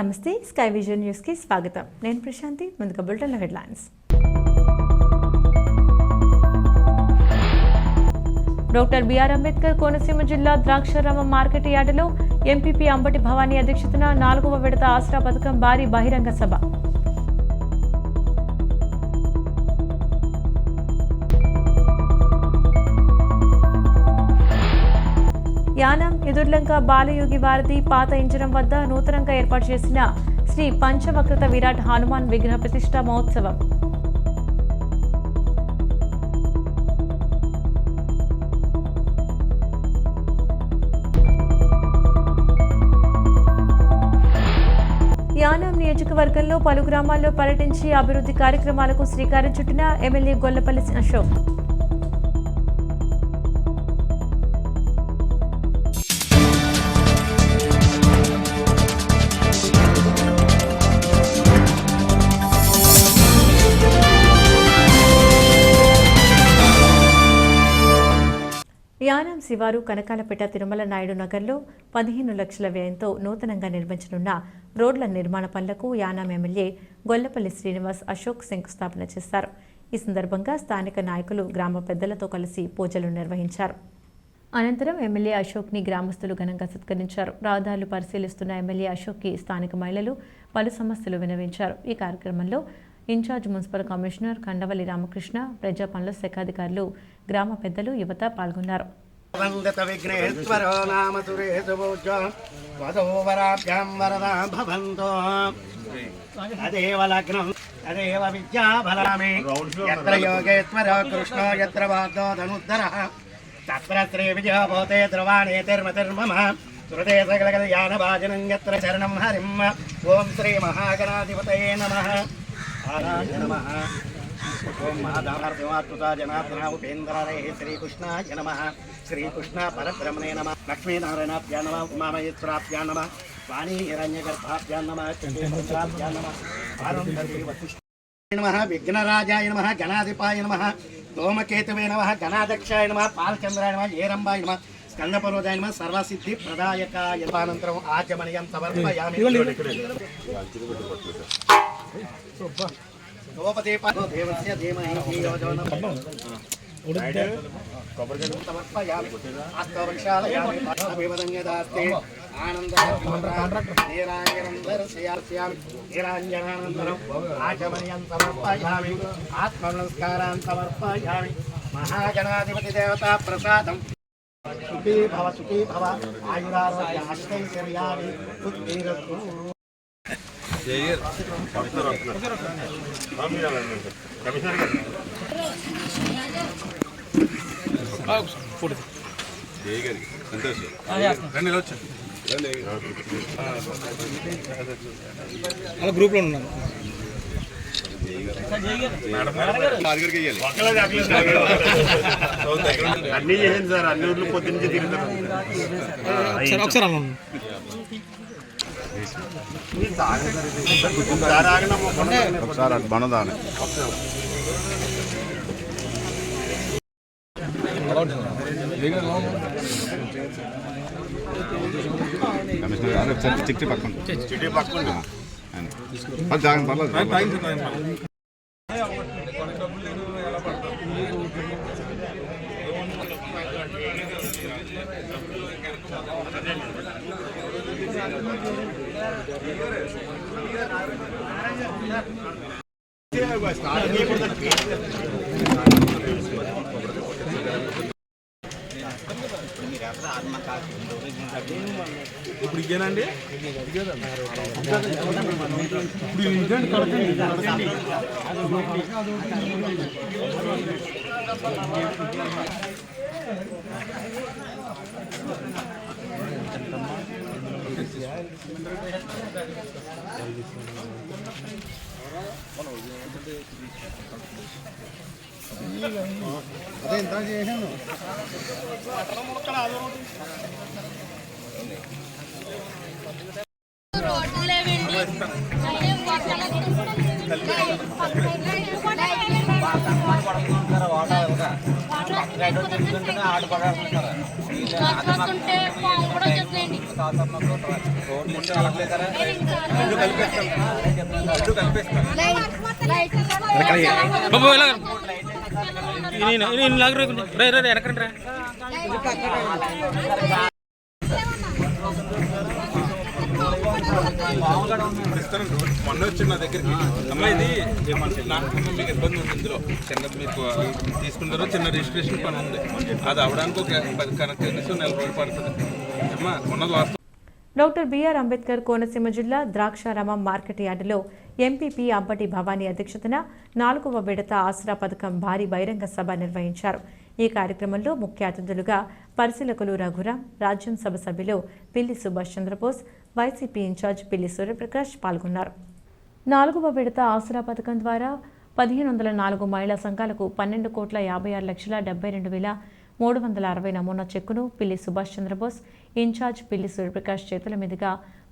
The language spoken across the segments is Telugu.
నమస్తే, స్కై విజన్ న్యూస్ కి స్వాగతం. నేను ప్రశాంతి. ముందుగా bulletin headlines. Doctor BR Ambedkar Konaseema జిల్లా ద్రాక్షారామ మార్కెట్ యార్డులో ఎంపీపీ అంబటి భవానీ అధ్యక్షతన 4వ విడత ఆసరా పథకం భారీ బహిరంగ సభ. యానం ఎదుర్లంక బాలయోగి వారధి పాత ఇంజనం వద్ద నూతనంగా ఏర్పాటు చేసిన శ్రీ పంచవక్రత విరాట్ హనుమాన్ విగ్రహ ప్రతిష్ఠా మహోత్సవం. యానం నియోజకవర్గంలో పలు గ్రామాల్లో పర్యటించి అభివృద్ధి కార్యక్రమాలకు శ్రీకారం చుట్టిన ఎమ్మెల్యే గొల్లపల్లి అశోక్. యానం శివారు కనకాలపేట తిరుమల నాయుడు నగర్లో 15 లక్షల వ్యయంతో నూతనంగా నిర్మించనున్న రోడ్ల నిర్మాణ పనులకు యానం ఎమ్మెల్యే గొల్లపల్లి శ్రీనివాస్ అశోక్ శంకుస్థాపన చేశారు. ఈ సందర్భంగా స్థానిక నాయకులు గ్రామ పెద్దలతో కలిసి పూజలు నిర్వహించారు. అనంతరం ఎమ్మెల్యే అశోక్ని గ్రామస్తులు ఘనంగా సత్కరించారు. రహదారులు పరిశీలిస్తున్న ఎమ్మెల్యే అశోక్కి స్థానిక మహిళలు పలు సమస్యలు విన్నవించారు. ఈ కార్యక్రమంలో in charge municipal commissioner Kandavalli Ramakrishna, ప్రజా పనుల శాఖాధికారులు, గ్రామ పెద్దలు, యువత పాల్గొన్నారు. ఓం శ్రీ మహాగణాధిపతయే నమః. ఓం మహాదానార్జుతా జనార్దన ఉపేంద్రాయ శ్రీకృష్ణాయ నమః. శ్రీకృష్ణ పరబ్రహ్మణే నమః. లక్ష్మీనారాయణాభ్యా నమః. ఉమామహేశ్వరాభ్యా నమః. వాణీ హిరణ్యగర్భాభ్యా నమః. చండీపుత్రాభ్యా నమః. అరుంధతీ వశిష్ఠాయ నమః. విఘ్నరాజాయ నమః. గణాధిపాయ నమః. ధూమకేతువే నమః. గణాధ్యక్షాయ నమః. పాలచంద్రాయ నమః. ఏరంబాయ నమః. స్కందపరోజాయ నమః. సర్వసిద్ధి ప్రదాయకాయ. అనంతరం ఆచమనీయం సమర్పయామి. దేవస్య ధీమహి ధియో యో నః సమర్పయామి. అష్టవృక్షాలయామి అభివదన్యదాస్తే ఆనందరాంజనందరస్యామి. నిరాంజనానందరం ఆచమనీయం సమర్పయామి. ఆత్మనమస్కారాన్ సమర్పయామి. మహాగణాధిపతి దేవతా ప్రసాదం. సుఖీ భవ సుఖీ భవ. ఆయురారోగ్య అష్టైశ్వర్యాన్ని బుద్ధిరస్తు. గ్రూప్లో ఉన్నాను. అన్ని చేయండి సార్. అన్ని ఊర్లు పొద్దున్నే తిరుగుతారు. ఒకసారి మనదాని కమిషనర్ గారు ఒకసారి చిట్టి పక్కన పర్లేదు. ఇప్పుడు ఇదేనండి. అదే ఇంత చేశాను. వాటర్ బాబు ఎలా వెనకండి రా. మొన్న వచ్చిన నా దగ్గరికి అమ్మాయి ఇది నాకు మీకు ఇబ్బంది ఉంది, ఇందులో చిన్న మీకు తీసుకుంటారో చిన్న రిజిస్ట్రేషన్ పని ఉంది, అది అవడానికి ఒక కనీసం 4 రోజులు పడుతుంది అమ్మా. ఉన్నది వాస్తవం. డాక్టర్ బిఆర్ అంబేద్కర్ కోనసీమ జిల్లా ద్రాక్షారామం మార్కెట్ యార్డులో ఎంపీపీ అంబటి భవానీ అధ్యక్షతన 4వ విడత ఆసరా పథకం భారీ బహిరంగ సభ నిర్వహించారు. ఈ కార్యక్రమంలో ముఖ్య అతిథులుగా పరిశీలకులు రఘురాం, రాజ్యసభ సభ్యులు పిల్లి సుభాష్ చంద్రబోస్, వైసీపీ ఇన్ఛార్జ్ పిల్లి సూర్యప్రకాష్ పాల్గొన్నారు. 4వ విడత ఆసరా పథకం ద్వారా 1504 మహిళా సంఘాలకు 12,56,72,360 నమూనా చెక్కును పిల్లి సుభాష్ చంద్రబోస్, ఇన్ఛార్జ్ పిల్లి సూర్యప్రకాష్ చేతుల మీదుగా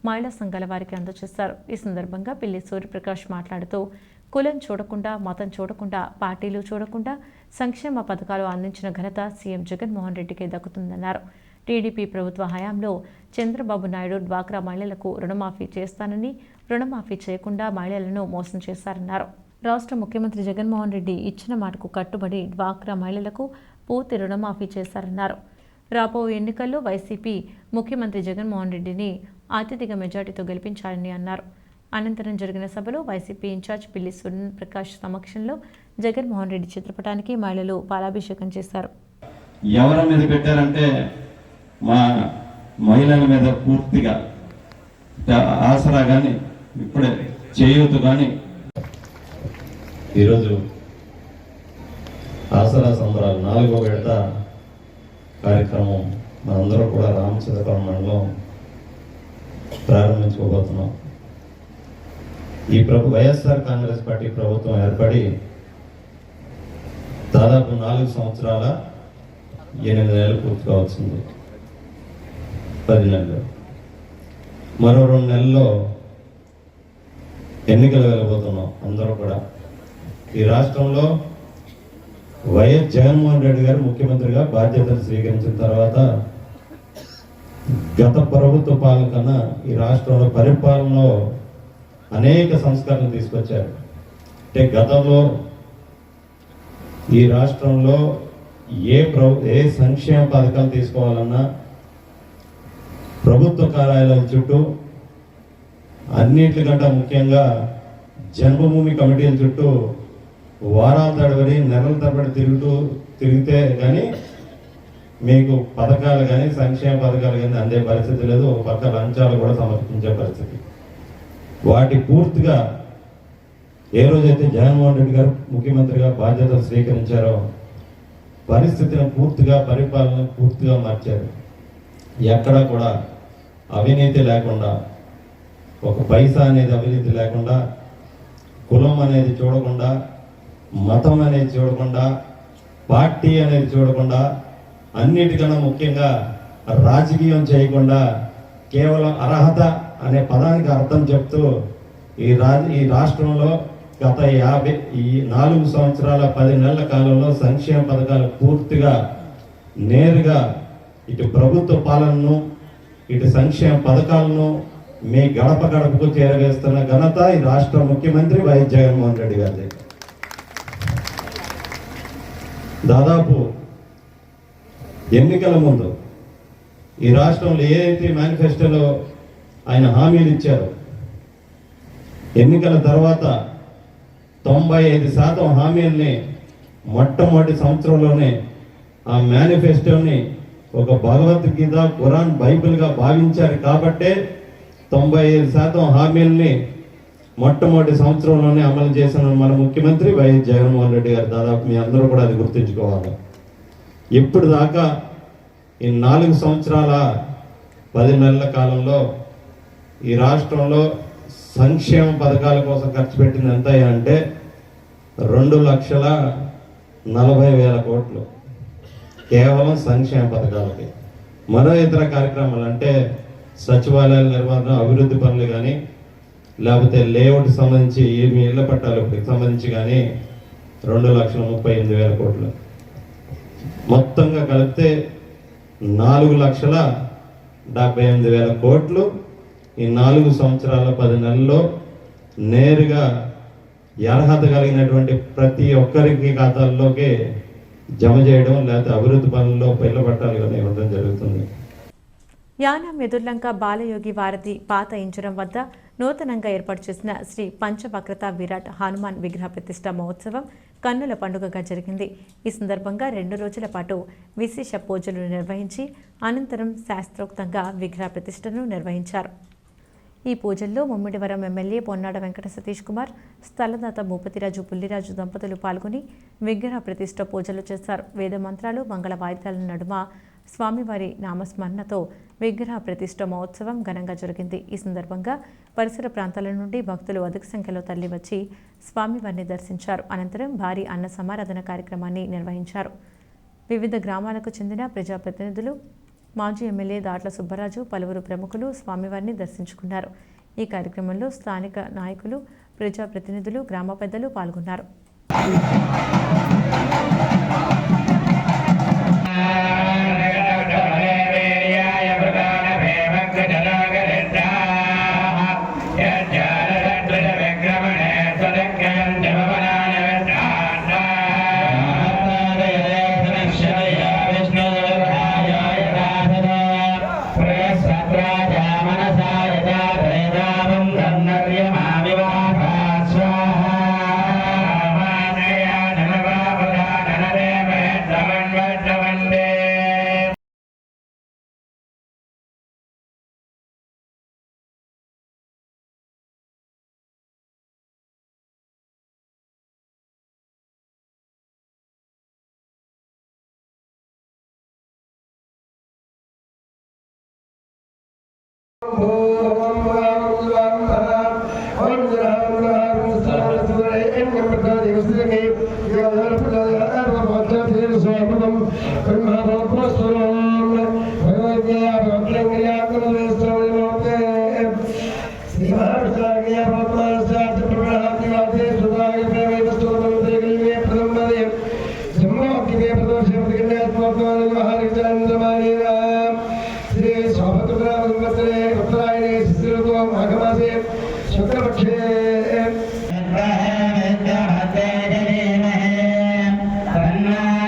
మహిళా సంఘాల వారికి అందజేశారు. ఈ సందర్భంగా పిల్లి సూర్యప్రకాష్ మాట్లాడుతూ కులం చూడకుండా, మతం చూడకుండా, పార్టీలు చూడకుండా సంక్షేమ పథకాలు అందించిన ఘనత సీఎం జగన్మోహన్ రెడ్డికే దక్కుతుందన్నారు. టీడీపీ ప్రభుత్వ హయాంలో చంద్రబాబు నాయుడు డ్వాక్రా మహిళలకు రుణమాఫీ చేస్తానని రుణమాఫీ చేయకుండా మహిళలను మోసం చేశారన్నారు. రాష్ట్ర ముఖ్యమంత్రి జగన్మోహన్ రెడ్డి ఇచ్చిన మాటకు కట్టుబడి డ్వాక్రా మహిళలకు పూర్తి రుణమాఫీ చేశారన్నారు. రాబోయే ఎన్నికల్లో వైసీపీ ముఖ్యమంత్రి జగన్మోహన్ రెడ్డిని అత్యధిక మెజార్టీతో గెలిపించాలని అన్నారు. అనంతరం జరిగిన సభలో వైసీపీ ఇన్ఛార్జ్ పిల్లి సూర్యప్రకాష్ సమక్షంలో జగన్మోహన్ రెడ్డి చిత్రపటానికి మహిళలు పాలాభిషేకం చేశారు. ఎవరి మీద పెట్టారంటే మా మహిళల మీద పూర్తిగా ఆసరా కానీ ఇప్పుడే చేయూత కానీ. ఈరోజు ఆసరా సంబరాలు 4వ విడత కార్యక్రమం మనందరూ కూడా రామచంద్రపురం మండలం ప్రారంభించుకోబోతున్నాం. ఈ వైఎస్ఆర్ కాంగ్రెస్ పార్టీ ప్రభుత్వం ఏర్పడి దాదాపు 4 సంవత్సరాల 8 నెలలు పూర్తి కావచ్చింది. 10 నెలలు, మరో 2 నెలల్లో ఎన్నికలు వెళ్ళబోతున్నాం. అందరూ కూడా ఈ రాష్ట్రంలో వైఎస్ జగన్మోహన్ రెడ్డి గారు ముఖ్యమంత్రిగా బాధ్యతలు స్వీకరించిన తర్వాత గత ప్రభుత్వ పాలన కన్నా ఈ రాష్ట్రంలో పరిపాలనలో అనేక సంస్కరణలు తీసుకొచ్చారు. అంటే గతంలో ఈ రాష్ట్రంలో ఏ సంక్షేమ పథకాలు తీసుకోవాలన్నా ప్రభుత్వ కార్యాలయాల చుట్టూ, అన్నింటికంటే ముఖ్యంగా జన్మభూమి కమిటీల చుట్టూ వారాల తడబడి నెలల తరబడి తిరిగితే కానీ మీకు పథకాలు కానీ సంక్షేమ పథకాలు కానీ అందే పరిస్థితి లేదు. ఒక పక్క లంచాలు కూడా సమర్పించే పరిస్థితి. వాటి పూర్తిగా ఏ రోజైతే జగన్మోహన్ రెడ్డి గారు ముఖ్యమంత్రిగా బాధ్యతలు స్వీకరించారో పరిస్థితిని పూర్తిగా, పరిపాలన పూర్తిగా మార్చారు. ఎక్కడా కూడా అవినీతి లేకుండా, ఒక పైసా అనేది అవినీతి లేకుండా, కులం అనేది చూడకుండా, మతం అనేది చూడకుండా, పార్టీ అనేది చూడకుండా, అన్నిటికన్నా ముఖ్యంగా రాజకీయం చేయకుండా కేవలం అర్హత అనే పదానికి అర్థం చెప్తూ ఈ రాష్ట్రంలో గత 4 సంవత్సరాల 10 నెలల కాలంలో సంక్షేమ పథకాలు పూర్తిగా నేరుగా ఇటు ప్రభుత్వ పాలనను, ఇటు సంక్షేమ పథకాలను మీ గడప గడపకు చేరవేస్తున్న ఘనత ఈ రాష్ట్ర ముఖ్యమంత్రి వైఎస్ జగన్మోహన్ రెడ్డి గారి. దాదాపు ఎన్నికల ముందు ఈ రాష్ట్రంలో ఏదైతే మేనిఫెస్టోలో ఆయన హామీలు ఇచ్చారో, ఎన్నికల తర్వాత 95% హామీల్ని మొట్టమొదటి సంవత్సరంలోనే ఆ మేనిఫెస్టోని ఒక భగవద్గీత, ఖురాన్, బైబిల్గా భావించారు. కాబట్టే 95% హామీల్ని మొట్టమొదటి సంవత్సరంలోనే అమలు చేసిన మన ముఖ్యమంత్రి వైఎస్ జగన్మోహన్ రెడ్డి గారు. దాదాపు మీ అందరూ కూడా అది గుర్తుంచుకోవాలి. ఇప్పుడు దాకా ఈ 4 సంవత్సరాల 10 నెలల కాలంలో ఈ రాష్ట్రంలో సంక్షేమ పథకాల కోసం ఖర్చు పెట్టింది ఎంత అంటే 2,40,000 కోట్లు కేవలం సంక్షేమ పథకాలకి. మరో ఇతర కార్యక్రమాలు అంటే సచివాలయాల నిర్వహణ, అభివృద్ధి పనులు కానీ, లేకపోతే లేఅవుట్ సంబంధించి మీ ఇళ్ల పట్టాలకు సంబంధించి కానీ 2,38,000 కోట్లు. మొత్తంగా కలిపితే 4,78,000 కోట్లు ఈ 4 సంవత్సరాల 10 నెలల్లో నేరుగా అర్హత కలిగినటువంటి ప్రతి ఒక్కరికి ఖాతాల్లోకి జమ చేయడం లేకపోతే అభివృద్ధి పనుల్లో పిల్లబట్టాలు కానీ ఇవ్వడం జరుగుతుంది. యానాం ఎదుర్లంక బాలయోగి వారధి పాత ఇంచురం వద్ద నూతనంగా ఏర్పాటు చేసిన శ్రీ పంచవక్రత విరాట్ హనుమాన్ విగ్రహ ప్రతిష్ఠ మహోత్సవం కన్నుల పండుగగా జరిగింది. ఈ సందర్భంగా 2 రోజుల పాటు విశేష పూజలు నిర్వహించి అనంతరం శాస్త్రోక్తంగా విగ్రహ ప్రతిష్ఠను నిర్వహించారు. ఈ పూజల్లో ముమ్మిడివరం ఎమ్మెల్యే పొన్నాడ వెంకట సతీష్ కుమార్, స్థలదాత భూపతిరాజు పుల్లిరాజు దంపతులు పాల్గొని విగ్రహ ప్రతిష్ఠ పూజలు చేశారు. వేద మంత్రాలు మంగళ వాయిద్యాల నడుమ స్వామివారి నామస్మరణతో విగ్రహ ప్రతిష్ఠ మహోత్సవం ఘనంగా జరిగింది. ఈ సందర్భంగా పరిసర ప్రాంతాల నుండి భక్తులు అధిక సంఖ్యలో తరలివచ్చి స్వామివారిని దర్శించారు. అనంతరం భారీ అన్న సమారాధన కార్యక్రమాన్ని నిర్వహించారు. వివిధ గ్రామాలకు చెందిన ప్రజాప్రతినిధులు, మాజీ ఎమ్మెల్యే దాట్ల సుబ్బరాజు, పలువురు ప్రముఖులు స్వామివారిని దర్శించుకున్నారు. ఈ కార్యక్రమంలో స్థానిక నాయకులు, ప్రజాప్రతినిధులు, గ్రామ పెద్దలు పాల్గొన్నారు.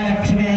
లక్ష్మీ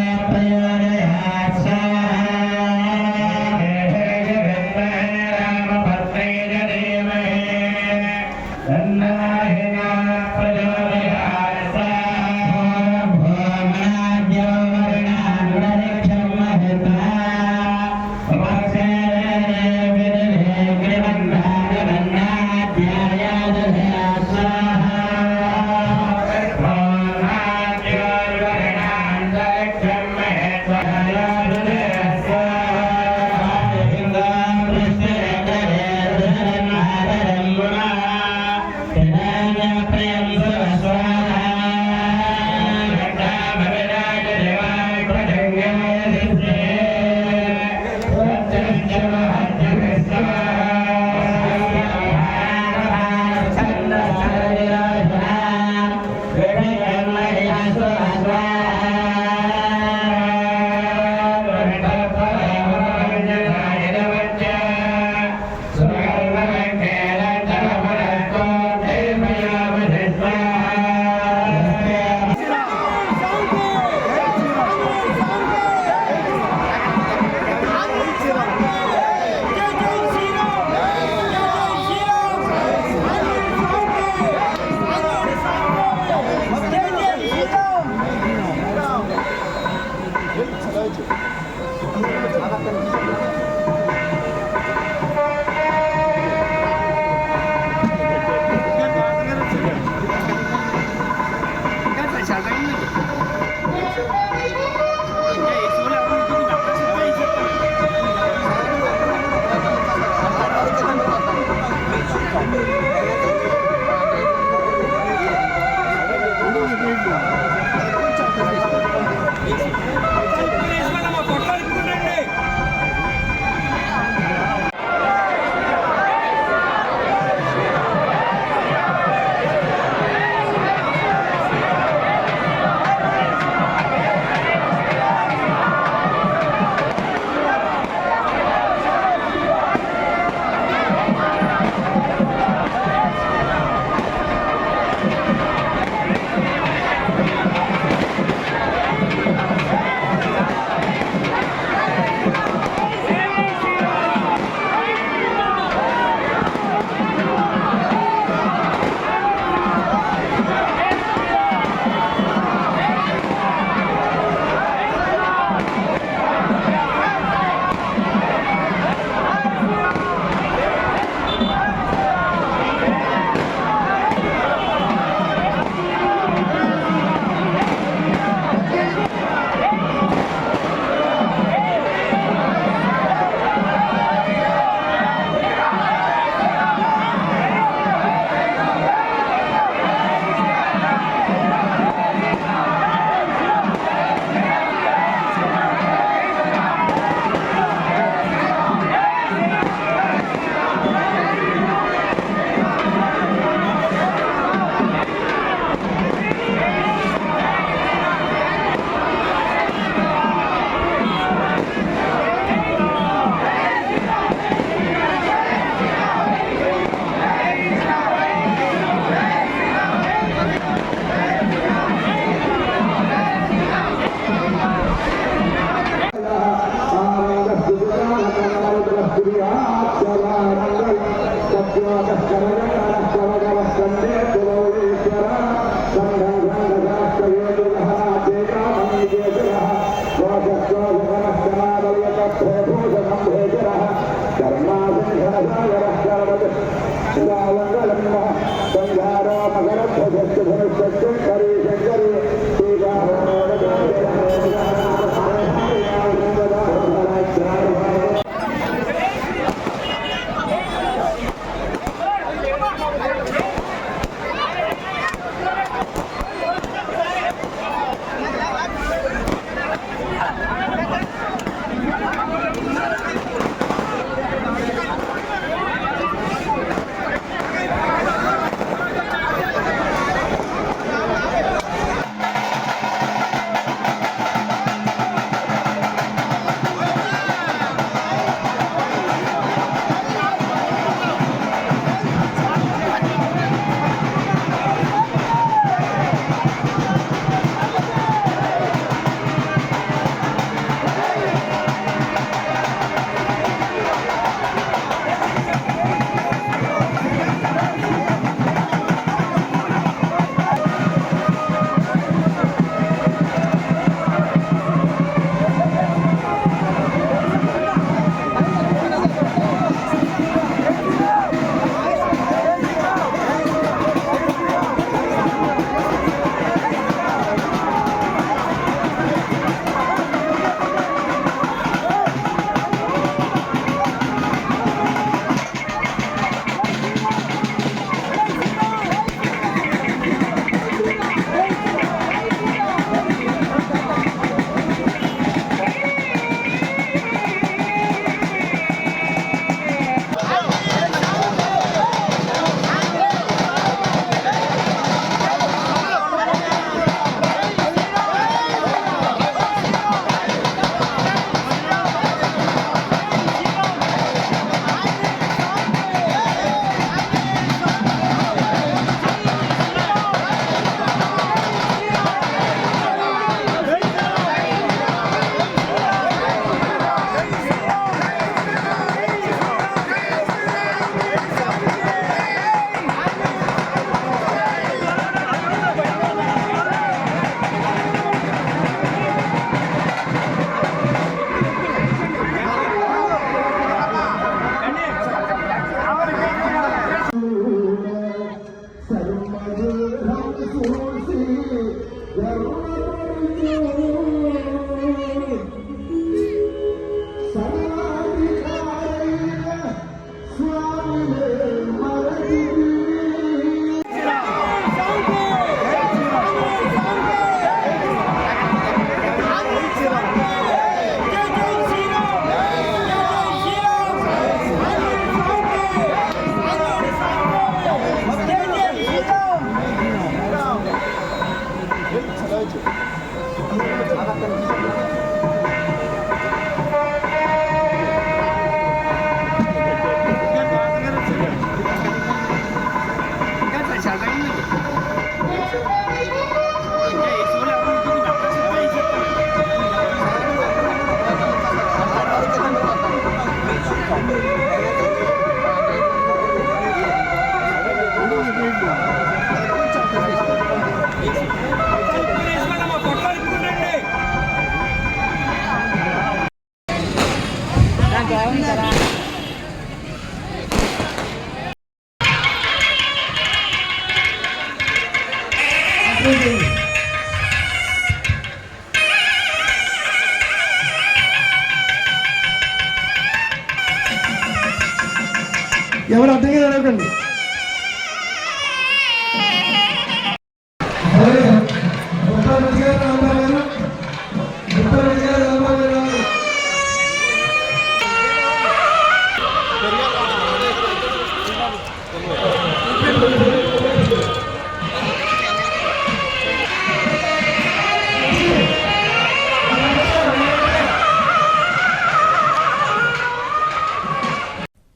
ఎవరు అర్థంగా అడగండి.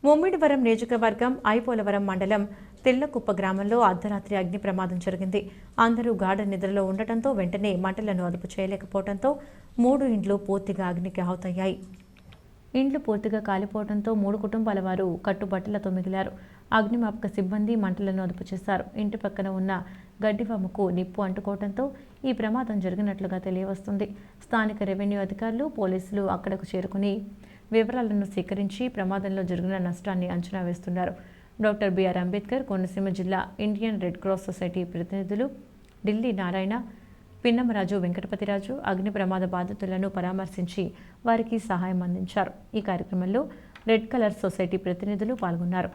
ముమ్మిడివరం నియోజకవర్గం ఐపోలవరం మండలం తెల్లకుప్ప గ్రామంలో అర్ధరాత్రి అగ్ని ప్రమాదం జరిగింది. అందరూ గాఢ నిద్రలో ఉండటంతో వెంటనే మంటలను అదుపు చేయలేకపోవడంతో 3 ఇండ్లు పూర్తిగా అగ్నికి ఆహుతయ్యాయి. ఇండ్లు పూర్తిగా కాలిపోవడంతో 3 కుటుంబాల వారు కట్టుబట్టలతో మిగిలారు. అగ్నిమాపక సిబ్బంది మంటలను అదుపు చేశారు. ఇంటి పక్కన ఉన్న గడ్డివాముకు నిప్పు అంటుకోవడంతో ఈ ప్రమాదం జరిగినట్లుగా తెలియవస్తుంది. స్థానిక రెవెన్యూ అధికారులు, పోలీసులు అక్కడకు చేరుకుని వివరాలను సేకరించి ప్రమాదంలో జరిగిన నష్టాన్ని అంచనా వేస్తున్నారు. డాక్టర్ బిఆర్ అంబేద్కర్, కోనసీమ జిల్లా ఇండియన్ రెడ్ క్రాస్ సొసైటీ ప్రతినిధులు ఢిల్లీ నారాయణ, పిన్నమరాజు వెంకటపతిరాజు అగ్ని ప్రమాద బాధితులను పరామర్శించి వారికి సహాయం అందించారు. ఈ కార్యక్రమంలో రెడ్ కలర్ సొసైటీ ప్రతినిధులు పాల్గొన్నారు.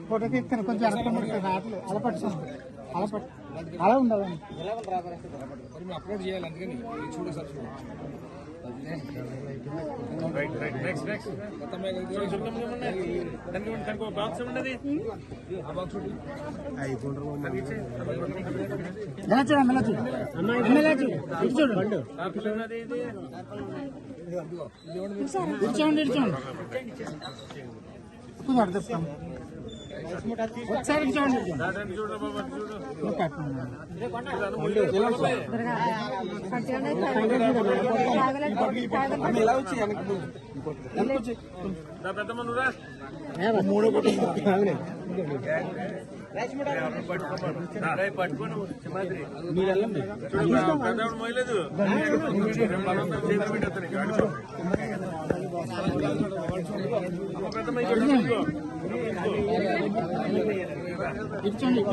ఫోటో తీస్తాను కొంచెం అలా ఉండదు అప్లోడ్ చేయాలి. అందుకని చూడు సార్ ఒకసారి పట్టుకొని మొయలేదు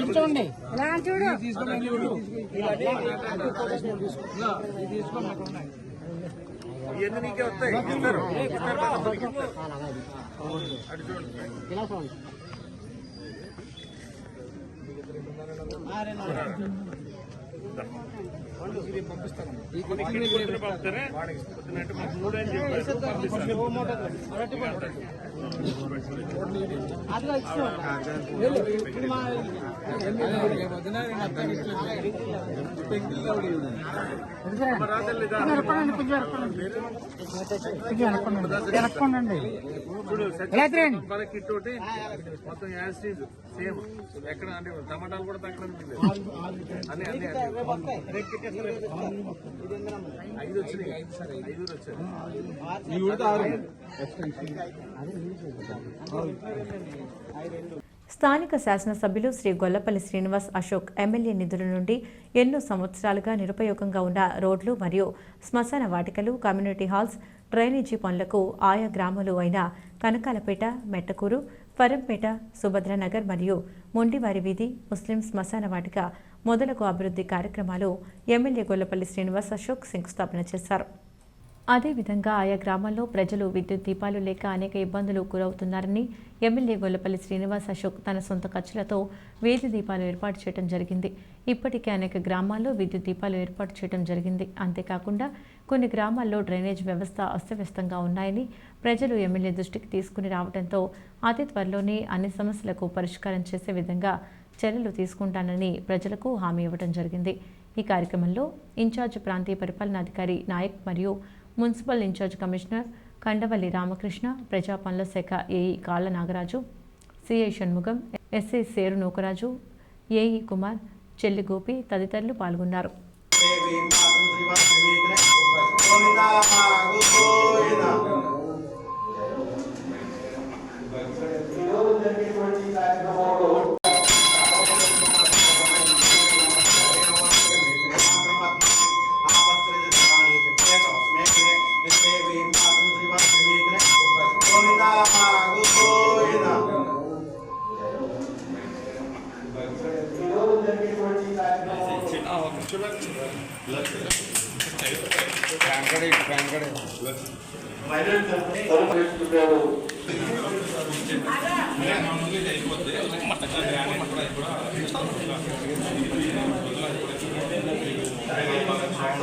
చూడండి ఇవన్నీ నీకే వస్తాయి ఇస్తారు కిట్ ఒకటి మొత్తం యాసిడ్ సేమ్ ఎక్కడ అంటే టమాటాలు కూడా తగ్గడం అన్ని అన్ని 5 వచ్చినాయి 5 వచ్చాయి. స్థానిక శాసనసభ్యులు శ్రీ గొల్లపల్లి శ్రీనివాస్ అశోక్ ఎమ్మెల్యే నిధుల నుండి ఎన్నో సంవత్సరాలుగా నిరుపయోగంగా ఉన్న రోడ్లు మరియు శ్మశాన వాటికలు, కమ్యూనిటీ హాల్స్, డ్రైనేజీ పనులకు ఆయా గ్రామాలు అయిన కనకాలపేట, మెట్టకూరు, ఫరంపేట, సుభద్రనగర్ మరియు మొండివారి వీధి, ముస్లిం శ్మశాన వాటిక మొదలగు అభివృద్ధి కార్యక్రమాలు ఎమ్మెల్యే గొల్లపల్లి శ్రీనివాస్ అశోక్ శంకుస్థాపన చేశారు. అదేవిధంగా ఆయా గ్రామాల్లో ప్రజలు విద్యుత్ దీపాలు లేక అనేక ఇబ్బందులు గురవుతున్నారని ఎమ్మెల్యే గొల్లపల్లి శ్రీనివాస్ అశోక్ తన సొంత ఖర్చులతో వీధి దీపాలు ఏర్పాటు చేయడం జరిగింది. ఇప్పటికే అనేక గ్రామాల్లో విద్యుత్ దీపాలు ఏర్పాటు చేయడం జరిగింది. అంతేకాకుండా కొన్ని గ్రామాల్లో డ్రైనేజ్ వ్యవస్థ అస్తవ్యస్తంగా ఉన్నాయని ప్రజలు ఎమ్మెల్యే దృష్టికి తీసుకుని రావడంతో అతి త్వరలోనే అన్ని సమస్యలకు పరిష్కారం చేసే విధంగా చర్యలు తీసుకుంటానని ప్రజలకు హామీ ఇవ్వడం జరిగింది. ఈ కార్యక్రమంలో ఇన్ఛార్జ్ ప్రాంతీయ పరిపాలనాధికారి నాయక్ మరియు municipal in charge commissioner Kandavalli Ramakrishna, ప్రజా పనుల శాఖ ఏఈ కాళ్ళ నాగరాజు, సిఐ షణ్ముగం, ఎస్ఐ సేరు నూకరాజు, ఏఈ కుమార్, చెల్లి గోపి తదితరులు పాల్గొన్నారు.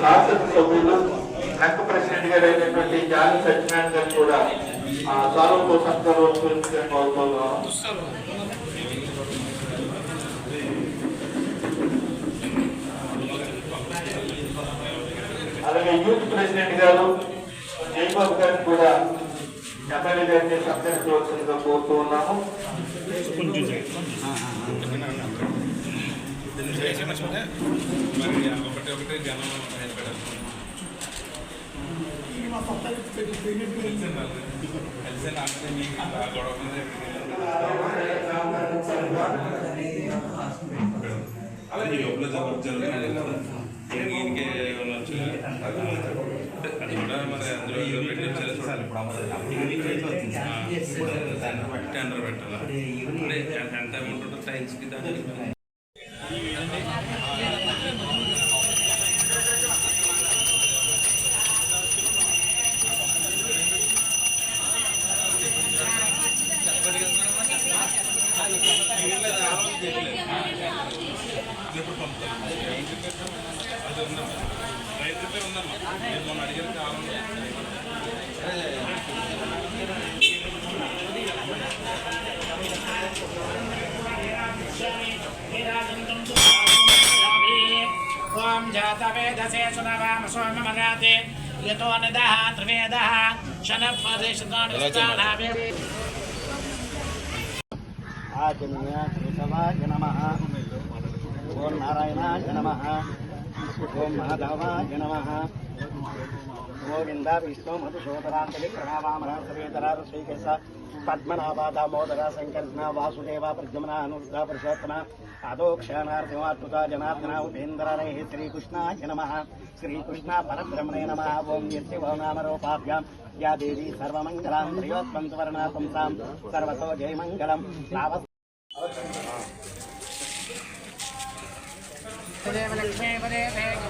శాసనసభ్యులు నెక్ ప్రెసిడెంట్ గారు అయినటువంటి జాని సత్యనారాయణ గారు కూడా సార్వతో సత్కారం కోరుతున్నాం. అలాగే యూత్ ప్రెసిడెంట్ గారు జయబాబు గారిని కూడా ఎమ్మెల్యే గారిని సత్కరించవలసిందిగా కోరుతూ ఉన్నాము. టెండర్ పెట్టాలి ఎంత అమౌంట్ ఉంటుంది టైల్స్కి దానికి అది ఉందమ్మా రైతులపై ఉందమ్మా నేను మొన్న అడిగిన కాలం ఓం జాతవేదసే సునవామ సోమమగాతే యతో నిదః త్రివేదః శనపదేశతానిస్తానావే ఆచమయ కేశవాయ నమః ఓం నారాయణాయ నమః ఓం మాధవాయ నమః గోవింద విష్ణు మధుసూదరాంతలి ప్రణామామరాసవేతరార శ్రీకేశ పద్మనాభ దామోదర సంకర్షణ వాసుదేవ ప్రద్యుమ్న అనురుద్ధ పురుషోత్తమ అదోక్షానార్థమాత్మత జనార్దన ఉపేంద్రరే శ్రీకృష్ణాయ నమః శ్రీకృష్ణ పరబ్రహ్మణే నమః ఓం యస్య నామరూపాభ్యాం या देवी सर्वमंगलां त्रयोत्पं सुवर्णा पुंसां सर्वतो जयमंगलम् लक्ष्मी पदे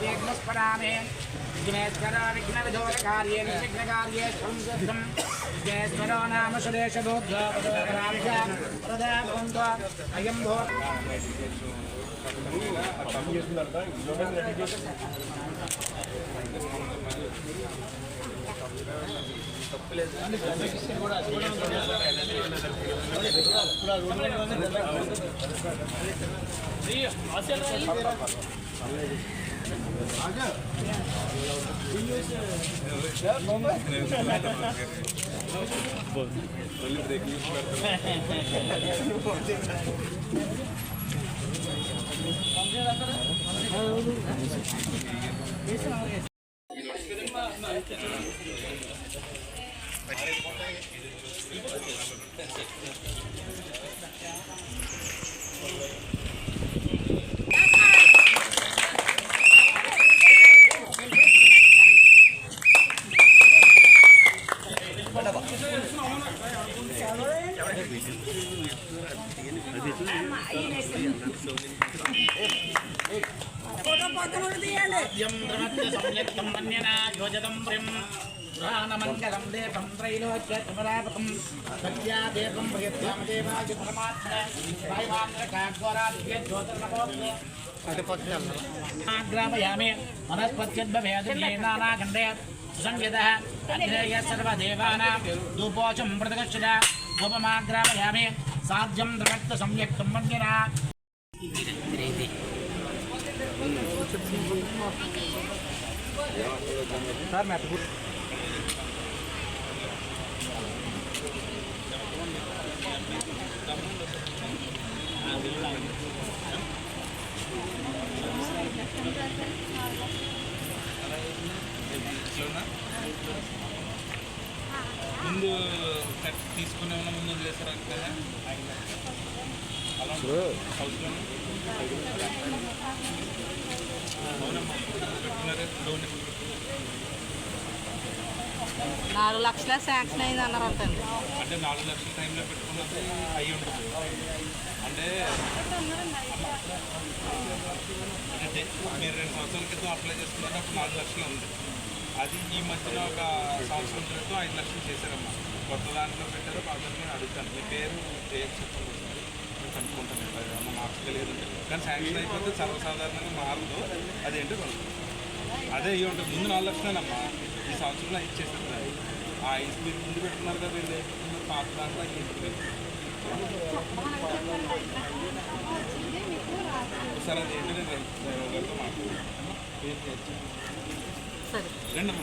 विघ्नस्पदामे विघ्नेश्वरो विघ्नविधोरकार्ये निर्विघ्नकार्ये संसिद्धं विघ्नेश्वरो नाम सुरेशबोद्धोपदोपराविषा प्रदाभवन्तो अयं भो मंगलम देवं त्रैलोक्यमरापकं सत्या देवं प्रियत्याम देवाय परमात्मा वायुवान्द्रकाग्वराद्य ज्योतिर्नमोऽस्ते आग्रामयामि वनस्पत्यद्भवेदनानाखण्डे सुसंज्ञितः अग्नेय सर्वदेवानां धूपोऽचं प्रतिगच्छता धूपमाग्रामयामि साध्यं द्रवक्तसंयुक्तं मन्यना सर मैं ముందు తీసుకునే ఉన్న ముందు వదిలేసారా కదా అవునమ్మా లోన్ 4 లక్షల శాంక్షన్ అయింది అన్నారు అంటండి. అంటే 4 లక్షల టైంలో పెట్టుకున్నది అయ్యి ఉంటుంది. అంటే మీరు 2 సంవత్సరాల క్రితం అప్లై చేసుకున్నప్పుడు 4 లక్షలు ఉంది. అది ఈ మధ్యన ఒక సంవత్సరం క్రితం 5 లక్షలు చేశారమ్మా. కొత్త దాంట్లో పెట్టారు. కాబట్టి నేను అడుగుతాను, మీ పేరు చెప్పండి, నేను కనుక్కుంటాను. ఏమన్నా మార్క్స్ తెలియదంటే కానీ శాంక్షన్ అయిపోతే సర్వసాధారణంగా మారదు. అదేంటో కనుక్కుంటాను. అదే ఇవి ఉంటుంది. ముందు 4 లక్షలేనమ్మా, ఈ సంవత్సరంలో ఇచ్చేసారు. దాన్ని ఆ ఐదు మీరు ముందు పెడుతున్నారు కదా, వీళ్ళు పాత దాంట్లో అవి ఉంటుంది. సార్ అది ఏంటో నేను గారితో మాట్లాడుతున్నాను. పేరు రెండు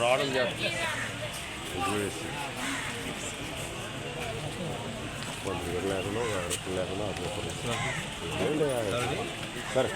రావడం సరే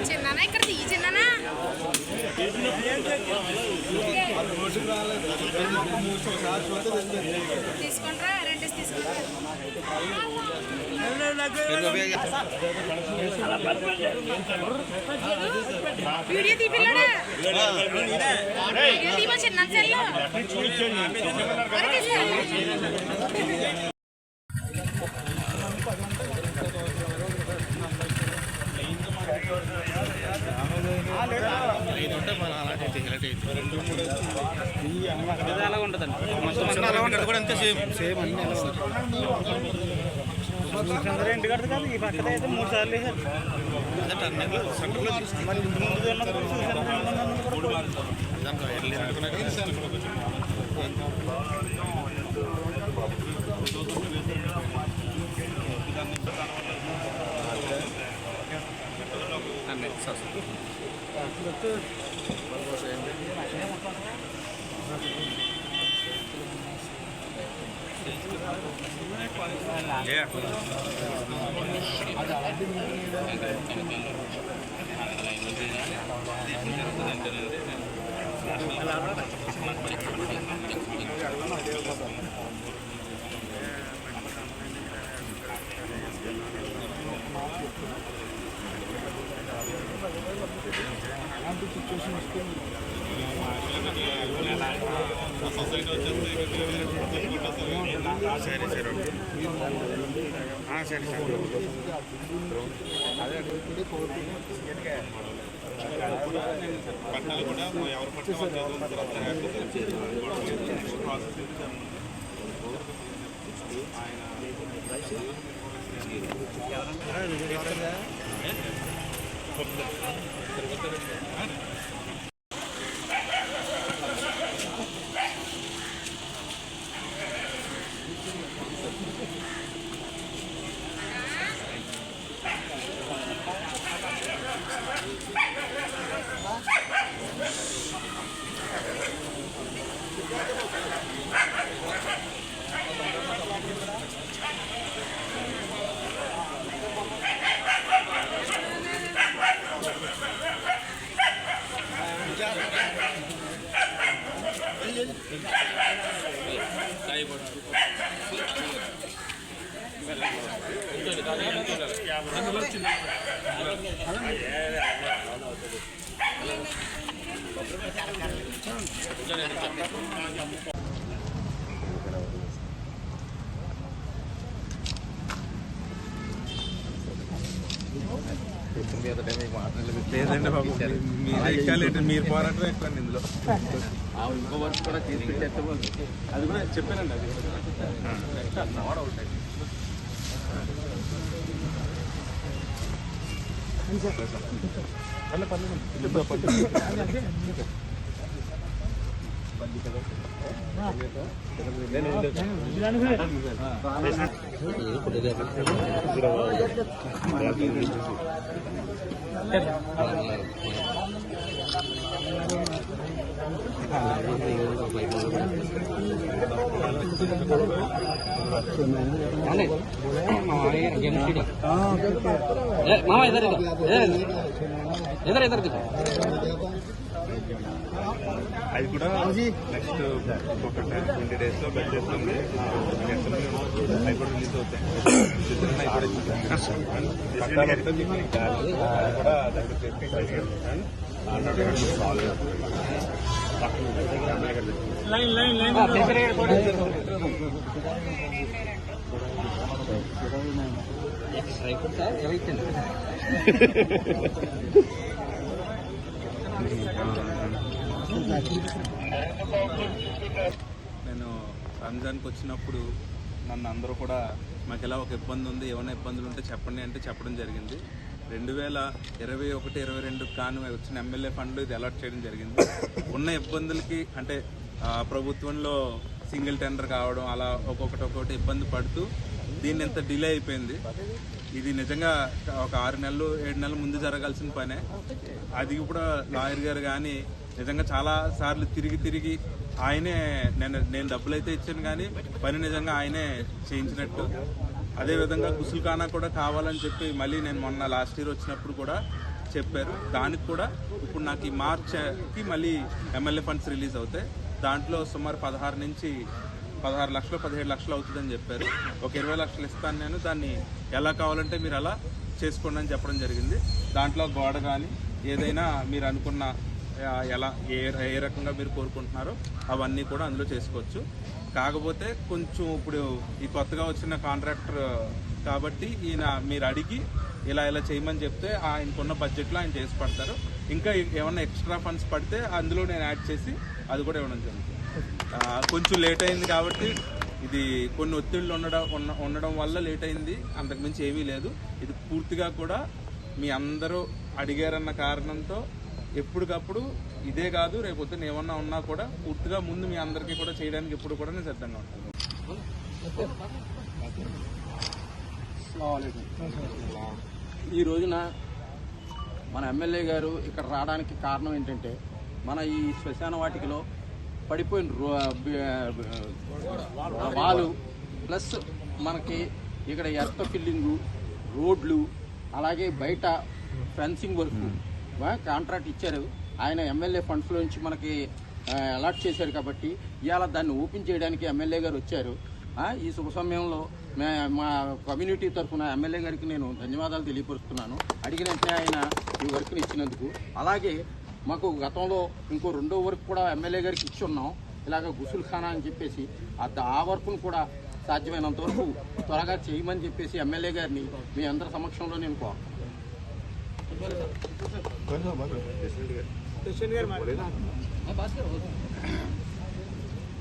చిన్న ఇక్కడ తీయి చిన్న తీసుకుంటారా 2 తీసుకుంటారా వీడియో తీపిల్లాడా వీడియో తీమా చిన్న సెల్లో అలా ఉంటుందండి. అలా ఉంటుంది కూడా అంతే సేమ్ అన్ని ఇంటి కడదు కాదు. ఈ పక్కన అయితే 3 సార్లు వేసారు. పట్టాలు కూడా ఎవరు పట్టాలి లేదండి బాబు, మీరు ఎక్కాలి, మీరు పోరాటం ఎక్కువ ఇందులో. ఇంకో వర్క్ కూడా తీసుకొచ్చేస్తాము, అది కూడా చెప్పానండి. అది అది కూడా నెక్స్ట్ ఒక 20 డేస్లో బడ్జెట్ ఉంది. అవి కూడా రిలీజ్ అవుతాయి. కూడా దగ్గర చెప్పి నేను రంజాన్కి వచ్చినప్పుడు నన్ను అందరూ కూడా మాకు ఇలా ఒక ఇబ్బంది ఉంది, ఏమైనా ఇబ్బందులు ఉంటే చెప్పండి అంటే చెప్పడం జరిగింది. 2021-22 కాను వచ్చిన ఎమ్మెల్యే ఫండ్ ఇది అలాట్ చేయడం జరిగింది. ఉన్న ఇబ్బందులకి అంటే ప్రభుత్వంలో సింగిల్ టెండర్ కావడం అలా ఒక్కొక్కటి ఇబ్బంది పడుతూ దీన్ని ఎంత డిలే అయిపోయింది. ఇది నిజంగా ఒక 6 నెలలు 7 నెలల ముందు జరగాల్సిన పనే. అది కూడా లాయర్ గారు కానీ నిజంగా చాలా సార్లు తిరిగి ఆయనే నేను డబ్బులు అయితే ఇచ్చాను కానీ పని నిజంగా ఆయనే చేయించినట్టు. అదేవిధంగా గుసుల్ఖానా కూడా కావాలని చెప్పి మళ్ళీ నేను మొన్న లాస్ట్ ఇయర్ వచ్చినప్పుడు కూడా చెప్పారు. దానికి కూడా ఇప్పుడు నాకు ఈ మార్చ్కి మళ్ళీ ఎమ్మెల్యే ఫండ్స్ రిలీజ్ అవుతాయి. దాంట్లో సుమారు 16 లక్షలు 17 లక్షలు అవుతుందని చెప్పారు. ఒక 20 లక్షలు ఇస్తాను నేను, దాన్ని ఎలా కావాలంటే మీరు అలా చేసుకోండి అని చెప్పడం జరిగింది. దాంట్లో గోడ కానీ ఏదైనా మీరు అనుకున్న ఎలా ఏ రకంగా మీరు కోరుకుంటున్నారో అవన్నీ కూడా అందులో చేసుకోవచ్చు. కాకపోతే కొంచెం ఇప్పుడు ఈ కొత్తగా వచ్చిన కాంట్రాక్టర్ కాబట్టి ఈయన మీరు అడిగి ఇలా చేయమని చెప్తే ఆయనకున్న బడ్జెట్లో ఆయన చేసి పడతారు. ఇంకా ఏమన్నా ఎక్స్ట్రా ఫండ్స్ పడితే అందులో నేను యాడ్ చేసి అది కూడా ఇవ్వడం జరుగుతుంది. కొంచెం లేట్ అయింది కాబట్టి ఇది కొన్ని ఒత్తిళ్ళు ఉండడం వల్ల లేట్ అయింది, అంతకుమించి ఏమీ లేదు. ఇది పూర్తిగా కూడా మీ అందరూ అడిగారన్న కారణంతో ఎప్పటికప్పుడు ఇదే కాదు రేపొద్దున ఏమన్నా ఉన్నా కూడా పూర్తిగా ముందు మీ అందరికీ కూడా చేయడానికి ఎప్పుడు కూడా నేను సిద్ధంగా ఉంటాను. ఈ రోజున మన ఎమ్మెల్యే గారు ఇక్కడ రావడానికి కారణం ఏంటంటే మన ఈ శ్మశాన వాటికలో పడిపోయిన వాలు ప్లస్ మనకి ఇక్కడ ఎర్త్ ఫిల్లింగు, రోడ్లు, అలాగే బయట ఫెన్సింగ్ వర్క్ కాంట్రాక్ట్ ఇచ్చారు. ఆయన ఎమ్మెల్యే ఫండ్స్లో నుంచి మనకి అలాట్ చేశారు కాబట్టి ఇవాళ దాన్ని ఓపెన్ చేయడానికి ఎమ్మెల్యే గారు వచ్చారు. ఈ శుభ సమయంలో మా కమ్యూనిటీ తరఫున ఎమ్మెల్యే గారికి నేను ధన్యవాదాలు తెలియపరుస్తున్నాను. అడిగిన వెంటనే ఆయన ఈ వర్క్ని ఇచ్చినందుకు. అలాగే మాకు గతంలో ఇంకో 2వ వర్క్ కూడా ఎమ్మెల్యే గారికి ఇచ్చి ఉన్నాం, ఇలాగ గుసుల్ఖానా అని చెప్పేసి. ఆ వర్క్ను కూడా సాధ్యమైనంత వరకు త్వరగా చేయమని చెప్పేసి ఎమ్మెల్యే గారిని మీ అందరి సమక్షంలో నేను కోరుతున్నాను.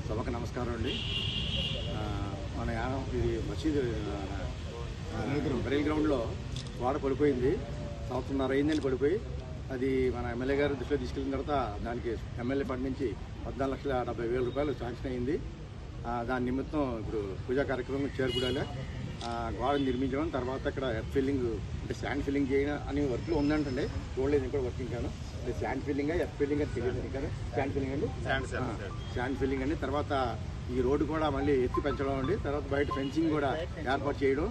సభకు నమస్కారం అండి. మన ఇది మసీదు బరేల్ గ్రౌండ్లో వాడ పడిపోయింది, 1.5 సంవత్సరం అయిందని పడిపోయి. అది మన ఎమ్మెల్యే గారు దృష్టిలో తీసుకెళ్ళిన తర్వాత దానికి ఎమ్మెల్యే ఫండ్ నుంచి 14,70,000 రూపాయలు శాంక్షన్ అయింది. దాని నిమిత్తం ఇప్పుడు పూజా కార్యక్రమం చేరుకోవడాలి, గోడ నిర్మించడం, తర్వాత అక్కడ ఎర్త్ ఫిల్లింగ్ అంటే శాండ్ ఫిల్లింగ్ చేయడం అనే వర్క్లో ఉందంటే చూడలేదు ఇంకా వర్కింగ్ కాను. శాండ్ ఫిల్లింగ్ ఎర్త్ ఫిల్లింగ్ అని తెలియదు ఇంకా. శాండ్ ఫిల్లింగ్ అండి, శాండ్ ఫిల్లింగ్ అండి. తర్వాత ఈ రోడ్డు కూడా మళ్ళీ ఎత్తి పెంచడం అండి. తర్వాత బయట ఫెన్సింగ్ కూడా ఏర్పాటు చేయడం.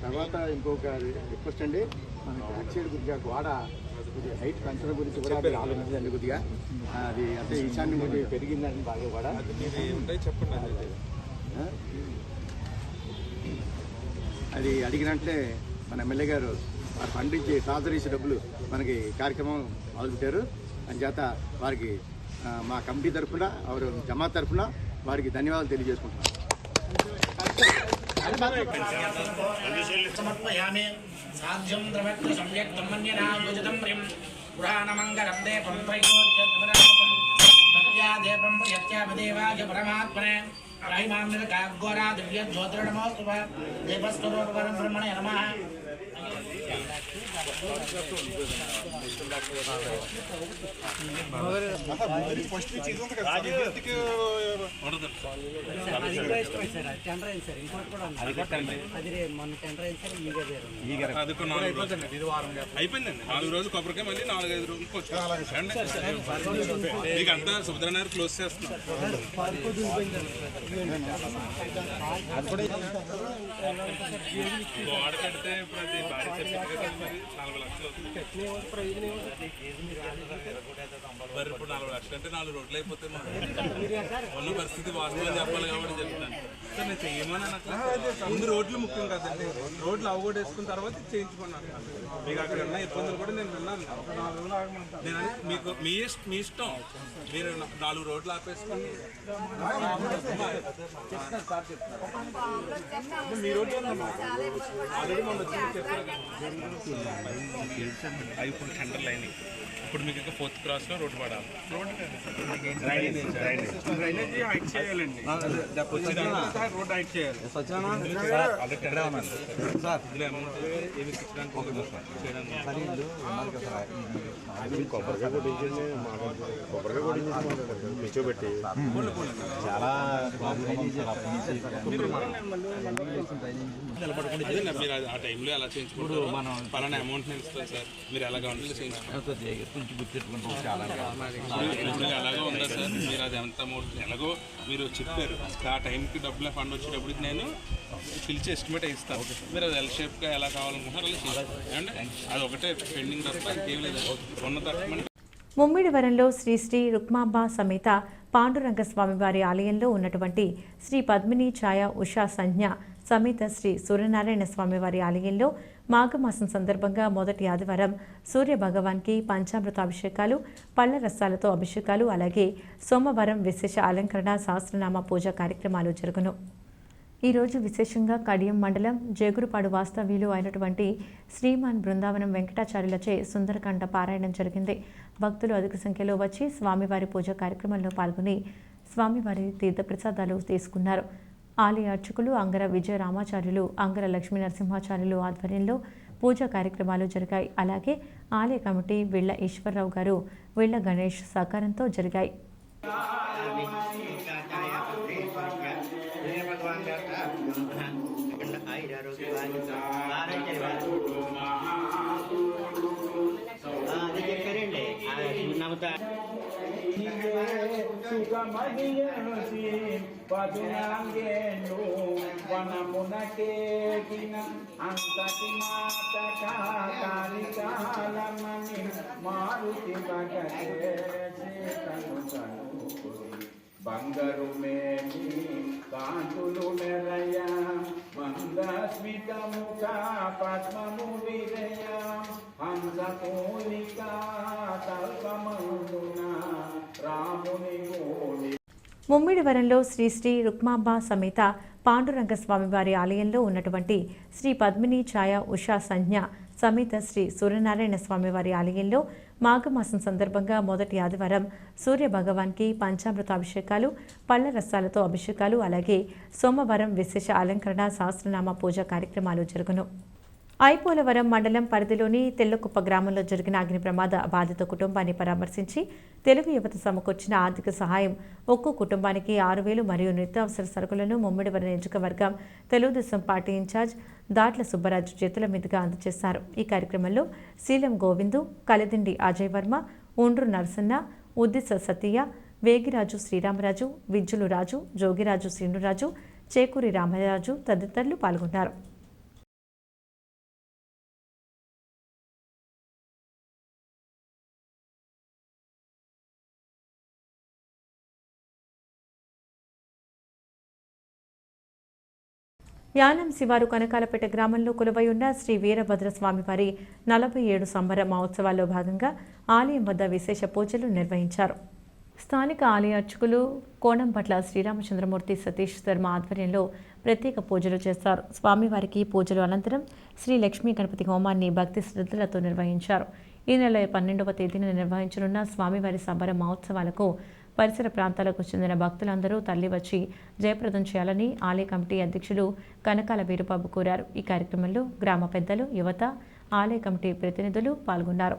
తర్వాత ఇంకొక రిక్వెస్ట్ అండి, మన బ్యాక్ సైడ్ కొద్దిగా గోడ కొద్దిగా హైట్ పెంచడం గురించి కూడా అది ఆలోచించండి. కొద్దిగా అది అంటే ఈశాన్యం కొద్దిగా పెరిగిందండి బాగా కూడా చెప్పండి. అది అడిగినట్లే మన ఎమ్మెల్యే గారు వారు పండించి ట్రాజరీస్ డబ్బులు మనకి కార్యక్రమం మొదలుపెట్టారు. అంచేత వారికి మా కమిటీ తరఫున వారు జమాత్ తరఫున వారికి ధన్యవాదాలు తెలియజేసుకుంటున్నాను. సాధ్యం ద్రవత్వ సమ్యక్ తమ్మన్యనాయోజితం ప్రియం పురాణమంగళం దేవం ప్రయోజ్యం యత్యామదేవాయ పరమాత్మనే రాయిమాంగళ కాగ్గోరా దివ్య జ్యోతిర్నమోస్తువ దేవస్తోపరం బ్రహ్మణే నమః. అయిపోయిందండి 4 రోజులు కొబ్బరికాయ మళ్ళీ 4-5 రోజులకు వచ్చి మీకు అంతా సుభద్రనగర్ క్లోజ్ చేస్తున్నాం. గోడ కడితే ఇప్పుడు అది భారీ చెప్పింది కదా, మరి 4 లక్షలు మరి ఇప్పుడు 4 లక్షలు అంటే 4 రోడ్లు అయిపోతే ఉన్న పరిస్థితి వాస్తవం చెప్పాలి కాబట్టి చెప్తాను సార్. నేను చేయమని అనట్లేదు, ముందు రోడ్లు ముఖ్యం కదండి. రోడ్లు అవగొడ వేసుకున్న తర్వాత చేయించుకున్నాను. మీకు అక్కడ ఉన్న ఇబ్బందులు కూడా నేను విన్నాను. నేను మీకు మీ ఇష్టం, మీరు 4 రోడ్లు ఆపేసుకొని మీ రోడ్లు ఆల్రెడీ మొన్న వచ్చి చెప్పారు కదా, అవి ఇప్పుడు టెండర్లు అయినాయి. ఇప్పుడు మీకు ఇంకా 4th క్రాస్లో రోడ్డు పడాలి. డ్రైనేజీ హైట్ చేయాలండి, రోడ్ హైట్ చేయాలి. ఇందులో అమౌంట్ ఏమి మీరు ఆ టైంలో ఎలా చేయించుకుంటారు, పలానా అమౌంట్ నేను ఇస్తాను సార్, మీరు ఎలా కావాలంటే చేయించుకుంటారు. ఎలాగో ఉందా సార్, మీరు అది ఎంత అమౌంట్ ఎలాగో మీరు చెప్పారు. ఆ టైంకి డబ్బులు ఫండ్ వచ్చేటప్పటికి నేను పిలిచి ఎస్టిమేట్ ఇస్తాను. మీరు అది ఎల్ షేప్గా ఎలా కావాలనుకుంటున్నారు అలా చేస్తారు అండి. అది ఒకటే పెండింగ్ తప్ప ఇంకేం లేదు. ఉన్న తక్కువ ముమ్మిడివరంలో శ్రీ శ్రీ రుక్మాంబ సమేత పాండురంగ స్వామివారి ఆలయంలో ఉన్నటువంటి శ్రీ పద్మిని ఛాయ ఉషా సంజ్ఞ సమేత శ్రీ సూర్యనారాయణ స్వామివారి ఆలయంలో మాఘమాసం సందర్భంగా మొదటి ఆదివారం సూర్య భగవాన్కి పంచామృత అభిషేకాలు, పళ్ల రసాలతో అభిషేకాలు, అలాగే సోమవారం విశేష అలంకరణ సహస్రనామ పూజ కార్యక్రమాలు జరుగును. ఈరోజు విశేషంగా కడియం మండలం జేగురుపాడు వాస్తవ్యులు అయినటువంటి శ్రీమాన్ బృందావనం వెంకటాచార్యులచే సుందరకాండ పారాయణం జరిగింది. భక్తులు అధిక సంఖ్యలో వచ్చి స్వామివారి పూజ కార్యక్రమంలో పాల్గొని స్వామివారి తీర్థప్రసాదాలు తీసుకున్నారు. ఆలయ అర్చకులు అంగర విజయ రామాచార్యులు, అంగర లక్ష్మీ నరసింహాచార్యులు ఆధ్వర్యంలో పూజా కార్యక్రమాలు జరిగాయి. అలాగే ఆలయ కమిటీ వీళ్ల ఈశ్వరరావు గారు, వీళ్ల గణేష్ సహకారంతో జరిగాయి. పదునాంగేండు వనమునకేకిన అంతటి మాట కాలికాలమని మారుతి బంగారు మేని కాంతులు మెరయ మందస్మితముఖ పద్మము విరయ హంసతోలిక తల్పమందున రాముని గోడి. ముమ్మిడివరంలో శ్రీ శ్రీ రుక్మాంబ సమేత పాండురంగ స్వామివారి ఆలయంలో ఉన్నటువంటి శ్రీ పద్మిని ఛాయ ఉషా సంజ్ఞ సమేత శ్రీ సూర్యనారాయణ స్వామివారి ఆలయంలో మాఘమాసం సందర్భంగా మొదటి ఆదివారం సూర్య భగవాన్కి పంచామృత అభిషేకాలు, పళ్ల రసాలతో అభిషేకాలు, అలాగే సోమవారం విశేష అలంకరణ సహస్రనామ పూజ కార్యక్రమాలు జరుగును. ఐపోలవరం మండలం పరిధిలోని తెల్లకుప్ప గ్రామంలో జరిగిన అగ్ని ప్రమాద బాధిత కుటుంబాన్ని పరామర్శించి తెలుగు యువత సమకూర్చిన ఆర్థిక సహాయం ఒక్కో కుటుంబానికి 6,000 మరియు నిత్యావసర సరుకులను ముమ్మిడివరం నియోజకవర్గం తెలుగుదేశం పార్టీ ఇన్ఛార్జ్ దాట్ల సుబ్బరాజు చేతుల మీదుగా అందజేశారు. ఈ కార్యక్రమంలో శీలం గోవిందు, కలిదిండి అజయ్ వర్మ, ఉండ్రు నరసన్న, ఉద్దిస సతీయ, వేగిరాజు శ్రీరామరాజు, విజ్జులు రాజు, జోగిరాజు శ్రీనురాజు, చేకూరి రామరాజు తదితరులు పాల్గొన్నారు. యానం శివారు కనకాలపేట గ్రామంలో కొలువై ఉన్న శ్రీ వీరభద్రస్వామివారి 47 సంబర మహోత్సవాల్లో భాగంగా ఆలయం వద్ద విశేష పూజలు నిర్వహించారు. స్థానిక ఆలయ అర్చకులు కోణంపట్ల శ్రీరామచంద్రమూర్తి సతీష్ శర్మ ఆధ్వర్యంలో ప్రత్యేక పూజలు చేశారు. స్వామివారికి పూజలు అనంతరం శ్రీ లక్ష్మీ గణపతి హోమాన్ని భక్తి శ్రద్ధలతో నిర్వహించారు. ఈ నెల 12వ తేదీన నిర్వహించనున్న స్వామివారి సంబర మహోత్సవాలకు పరిసర ప్రాంతాలకు చెందిన భక్తులందరూ తరలివచ్చి జయప్రదం చేయాలని ఆలయ కమిటీ అధ్యక్షులు కనకాల వీరుబాబు కోరారు. ఈ కార్యక్రమంలో గ్రామ పెద్దలు, యువత, ఆలయ కమిటీ ప్రతినిధులు పాల్గొన్నారు.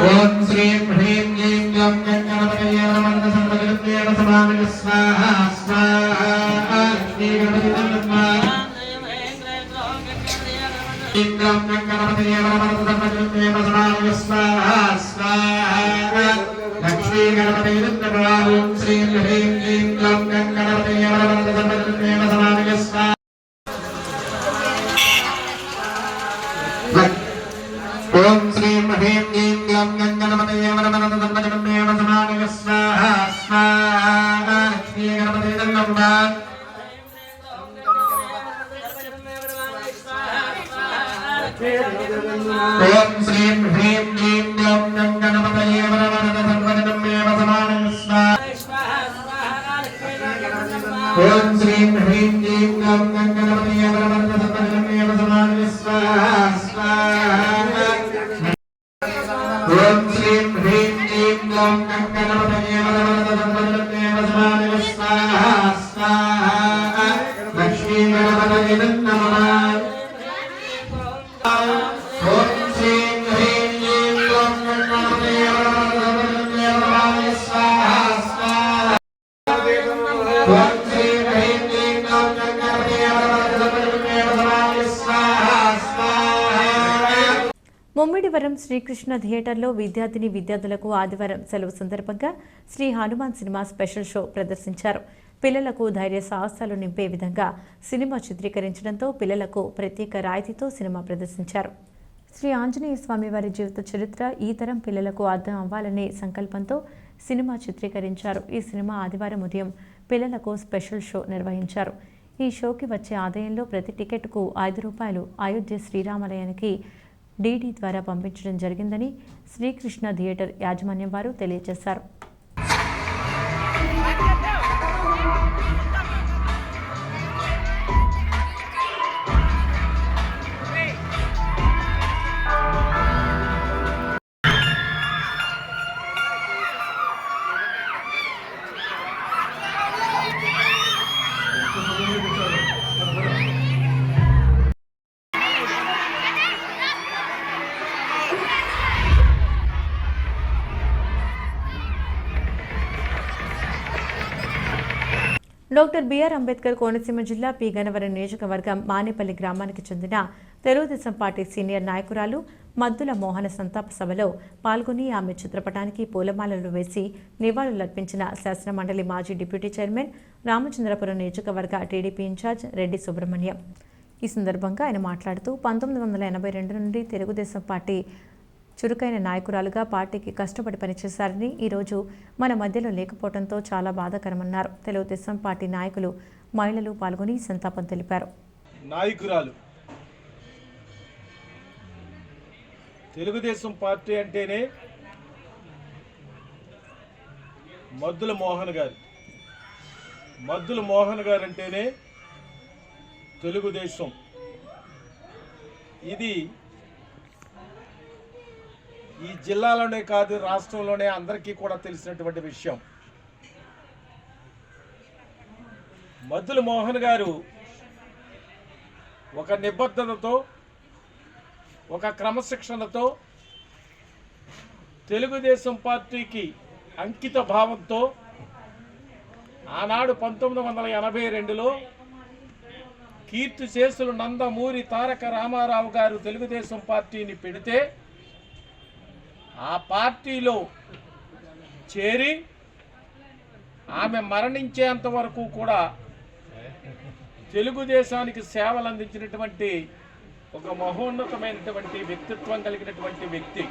ఓం శ్రీం హ్రీం క్లీం గ్లం గణపతయే నమః సంపదతే నమః స్వాహా స్వాహా శ్రీ గణపతి నమః శ్రీం గ్లం గణపతయే నమః సంపదతే నమః స్వాహా స్వాహా లక్ష్మీ గణపతి నమః ఓం శ్రీం హ్రీం క్లీం గ్లం గణపతయే నమః సంపదతే నమః స్వాహా ఓం శ్రీం హ్రీం క్లీం గ్లం గణపతయే నమః సంపదతే నమః స్వాహా స్వాహా శ్రీ గణపతి నమః ఓం శ్రీం హ్రీం క్లీం గ్లం గణపతయే నమః సంపదతే నమః స్వాహా ఓం శ్రీం హ్రీం క్లీం గ్లం గణపతయే నమః సంపదతే నమః స్వాహా ఓం శ్రీం హ్రీం క్లీం గ్లం గణపతయే నమః సంపదతే నమః స్వాహా లక్ష్మీ గణపతయే నమః ఓం శ్రీం హ్రీం క్లీం గ్లం గణపతయే నమః స్వాహా ఓం శ్రీం హ్రీం క్లీం గ్లం గణపతయే నమః స్వాహా. ముమ్మిడివరం శ్రీకృష్ణ థియేటర్లో విద్యార్థులకు ఆదివారం సెలవు సందర్భంగా Shri Hanuman cinema special show ప్రదర్శించారు. పిల్లలకు ధైర్య సాహసాలు నింపే విధంగా సినిమా చిత్రీకరించడంతో పిల్లలకు ప్రత్యేక రాయితీతో సినిమా ప్రదర్శించారు. శ్రీ ఆంజనేయ స్వామి వారి జీవిత చరిత్ర ఈ తరం పిల్లలకు అర్థం అవ్వాలనే సంకల్పంతో సినిమా చిత్రీకరించారు. ఈ సినిమా ఆదివారం ఉదయం పిల్లలకు స్పెషల్ షో నిర్వహించారు. ఈ షోకి వచ్చే ఆదాయంలో ప్రతి టికెట్కు ₹5 అయోధ్య శ్రీరామాలయానికి డీడీ ద్వారా పంపించడం జరిగిందని శ్రీకృష్ణ థియేటర్ యాజమాన్యం వారు తెలియజేశారు. డాక్టర్ బిఆర్ అంబేద్కర్ కోనసీమ జిల్లా పి గన్నవరం నియోజకవర్గం మానేపల్లి గ్రామానికి చెందిన తెలుగుదేశం పార్టీ సీనియర్ నాయకురాలు మద్దుల మోహన సంతాప సభలో పాల్గొని ఆమె చిత్రపటానికి పూలమాలలు వేసి నివాళులర్పించిన శాసనమండలి మాజీ డిప్యూటీ చైర్మన్ రామచంద్రపురం నియోజకవర్గ టీడీపీ ఇన్ఛార్జ్ రెడ్డి సుబ్రహ్మణ్యం. ఈ సందర్భంగా ఆయన మాట్లాడుతూ 1982 నుండి తెలుగుదేశం పార్టీ చురుకైన నాయకురాలుగా పార్టీకి కష్టపడి పనిచేశారని ఈరోజు మన మధ్యలో లేకపోవడంతో చాలా బాధాకరమన్నారు. తెలుగుదేశం పార్టీ నాయకులు మహిళలు పాల్గొని సంతాపం తెలిపారు. నాయకురాలు తెలుగుదేశం పార్టీ అంటేనే మద్దుల మోహన్ గారు. మద్దుల మోహన్ గారు అంటేనే తెలుగుదేశం. ఇది ఈ జిల్లాలోనే కాదు, రాష్ట్రంలోనే అందరికీ కూడా తెలిసినటువంటి విషయం. మద్దుల మోహన్ గారు ఒక నిబద్ధతతో, ఒక క్రమశిక్షణతో, తెలుగుదేశం పార్టీకి అంకిత భావంతో ఆనాడు 1982లో కీర్తిశేషులు నందమూరి తారక రామారావు గారు తెలుగుదేశం పార్టీని పెడితే ఆ పార్టీలో చేరి ఆమె మరణించేంత వరకు కూడా తెలుగుదేశానికి సేవలు అందించినటువంటి ఒక మహోన్నతమైనటువంటి వ్యక్తిత్వం కలిగినటువంటి వ్యక్తి.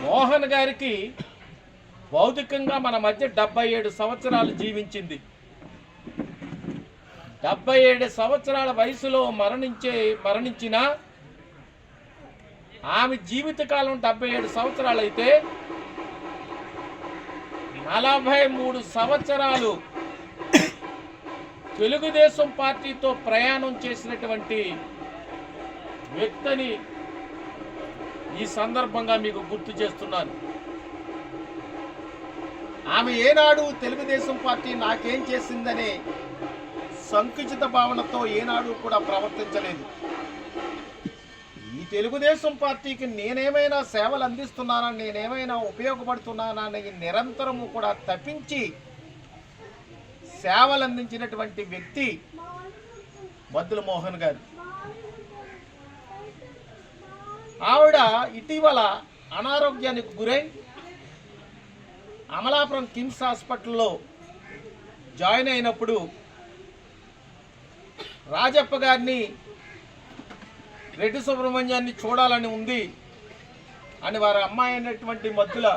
మోహన్ గారికి భౌతికంగా మన మధ్య 77 సంవత్సరాలు జీవించింది. 77 సంవత్సరాల వయసులో మరణించిన ఆమె జీవితకాలం 77 సంవత్సరాలు అయితే 43 సంవత్సరాలు తెలుగుదేశం పార్టీతో ప్రయాణం చేసినటువంటి వ్యక్తిని ఈ సందర్భంగా మీకు గుర్తు చేస్తున్నాను. ఆమె ఏనాడు తెలుగుదేశం పార్టీ నాకేం చేసిందనే సంకుచిత భావనతో ఏనాడు కూడా ప్రవర్తించలేదు. ఈ తెలుగుదేశం పార్టీకి నేనేమైనా సేవలు అందిస్తున్నానా, నేనేమైనా ఉపయోగపడుతున్నానా అని నిరంతరము కూడా తప్పించి సేవలు అందించినటువంటి వ్యక్తి మద్దుల మోహన్ గారు. ఆవిడ ఇటీవల అనారోగ్యానికి గురై అమలాపురం కిమ్స్ హాస్పిటల్లో జాయిన్ అయినప్పుడు రాజప్ప గారిని, రెడ్డి సుబ్రహ్మణ్యాన్ని చూడాలని ఉంది అని వారి అమ్మాయి అయినటువంటి మద్దుల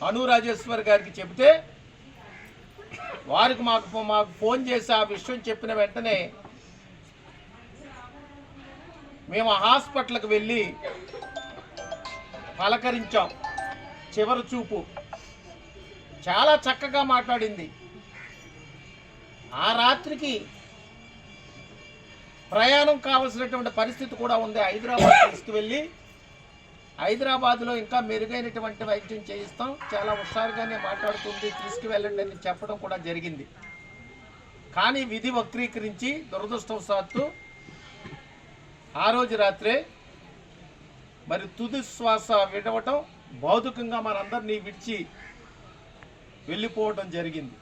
అనురాజేశ్వర్ గారికి చెబితే వారికి మాకు ఫోన్ చేసి ఆ విషయం చెప్పిన వెంటనే మేము హాస్పిటల్కి వెళ్ళి పలకరించాం. చివరి చూపు చాలా చక్కగా మాట్లాడింది. ఆ రాత్రికి ప్రయాణం కావాల్సినటువంటి పరిస్థితి కూడా ఉంది. హైదరాబాద్ తీసుకువెళ్ళి హైదరాబాద్లో ఇంకా మెరుగైనటువంటి వైద్యం చేయిస్తాం, చాలా హుషారుగానే మాట్లాడుతుంది, తీసుకువెళ్ళండి అని చెప్పడం కూడా జరిగింది. కానీ విధి వక్రీకరించి దురదృష్టవశాత్తు ఆ రోజు రాత్రే మరి తుది శ్వాస విడవటం, భౌతికంగా మనందరినీ విడిచి వెళ్ళిపోవటం జరిగింది.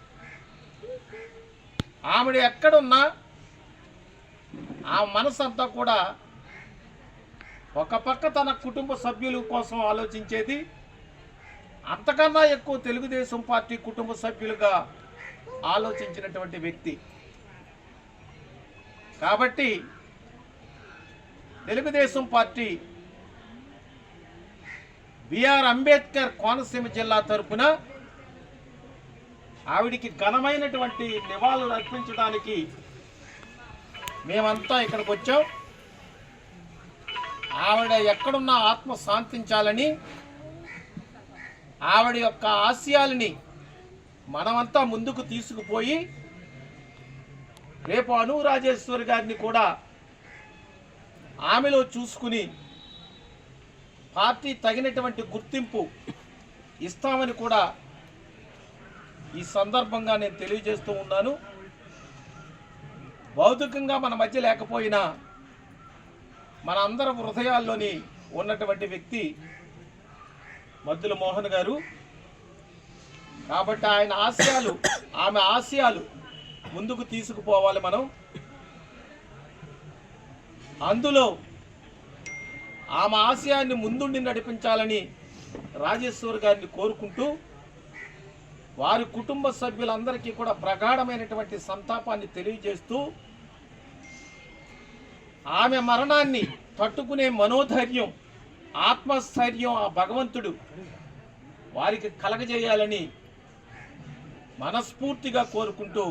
ఆవిడ ఎక్కడున్నా ఆ మనసంతా కూడా ఒక పక్క తన కుటుంబ సభ్యుల కోసం ఆలోచించేది, అంతకన్నా ఎక్కువ తెలుగుదేశం పార్టీ కుటుంబ సభ్యులుగా ఆలోచించినటువంటి వ్యక్తి. కాబట్టి తెలుగుదేశం పార్టీ బిఆర్ అంబేద్కర్ కోనసీమ జిల్లా తరపున ఆవిడికి ఘనమైనటువంటి నివాళులు అర్పించడానికి మేమంతా ఇక్కడికి వచ్చాం. ఆవిడ ఎక్కడున్నా ఆత్మ శాంతించాలని, ఆవిడ యొక్క ఆశయాలని మనమంతా ముందుకు తీసుకుపోయి రేపు అనురాజేశ్వరి గారిని కూడా ఆమెలో చూసుకుని పార్టీ తగినటువంటి గుర్తింపు ఇస్తామని కూడా ఈ సందర్భంగా నేను తెలియజేస్తూ ఉన్నాను. భౌతికంగా మన మధ్య లేకపోయినా మన అందరి హృదయాల్లోని ఉన్నటువంటి వ్యక్తి మద్దుల మోహన్ గారు. కాబట్టి ఆయన ఆశయాలు, ఆమె ఆశయాలు ముందుకు తీసుకుపోవాలి మనం. అందులో ఆమె ఆశయాన్ని ముందుండి నడిపించాలని రాజేశ్వర్ గారిని కోరుకుంటూ వారి కుటుంబ సభ్యులందరికీ కూడా ప్రగాఢమైనటువంటి సంతాపాన్ని తెలియజేస్తూ ఆమె మరణాన్ని తట్టుకునే మనోధైర్యం, ఆత్మస్థైర్యం ఆ భగవంతుడు వారికి కలగజేయాలని మనస్ఫూర్తిగా కోరుకుంటూ.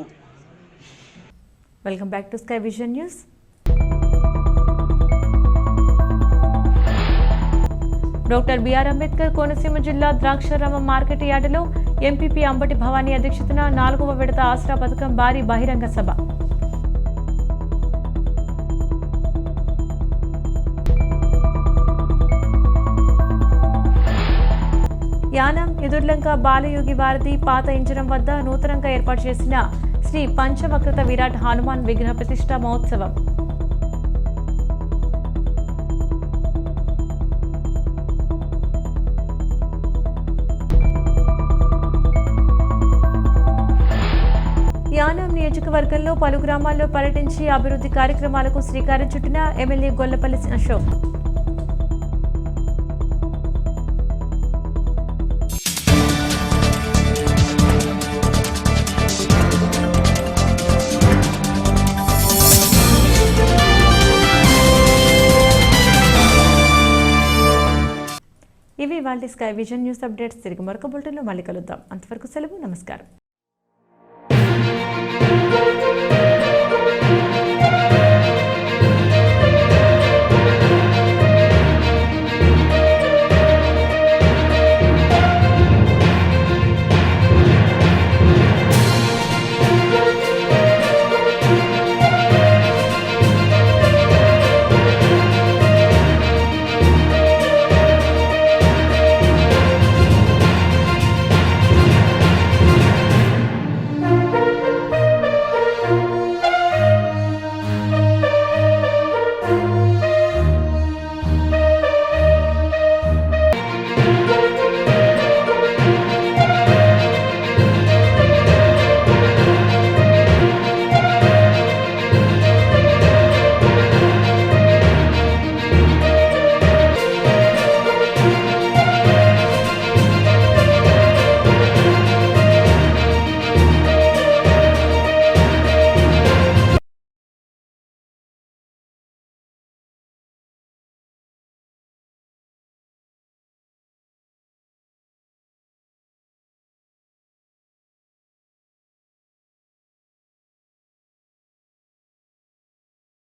Welcome back to Sky Vision News. Doctor BR Ambedkar Konaseema జిల్లా ద్రాక్షారామం మార్కెట్ యార్డులో ఎంపీపీ అంబటి భవానీ అధ్యక్షతన 4వ విడత ఆసరా పథకం భారీ బహిరంగ సభ. యానం ఎదుర్లంక బాలయోగి వారధి పాత ఇంజనం వద్ద నూతనంగా ఏర్పాటు చేసిన శ్రీ పంచవక్రత విరాట్ హనుమాన్ విగ్రహ ప్రతిష్ఠా మహోత్సవం. యానం నియోజకవర్గంలో పలు గ్రామాల్లో పర్యటించి అభివృద్ధి కార్యక్రమాలకు శ్రీకారం చుట్టిన ఎమ్మెల్యే గొల్లపల్లి అశోక్. ఇవి వాళ్ళ స్కై విజన్ న్యూస్ అప్డేట్స్. తిరిగి మరొక బులెటిన్లో మళ్ళీ కలుద్దాం. అంతవరకు సెలవు. నమస్కారం.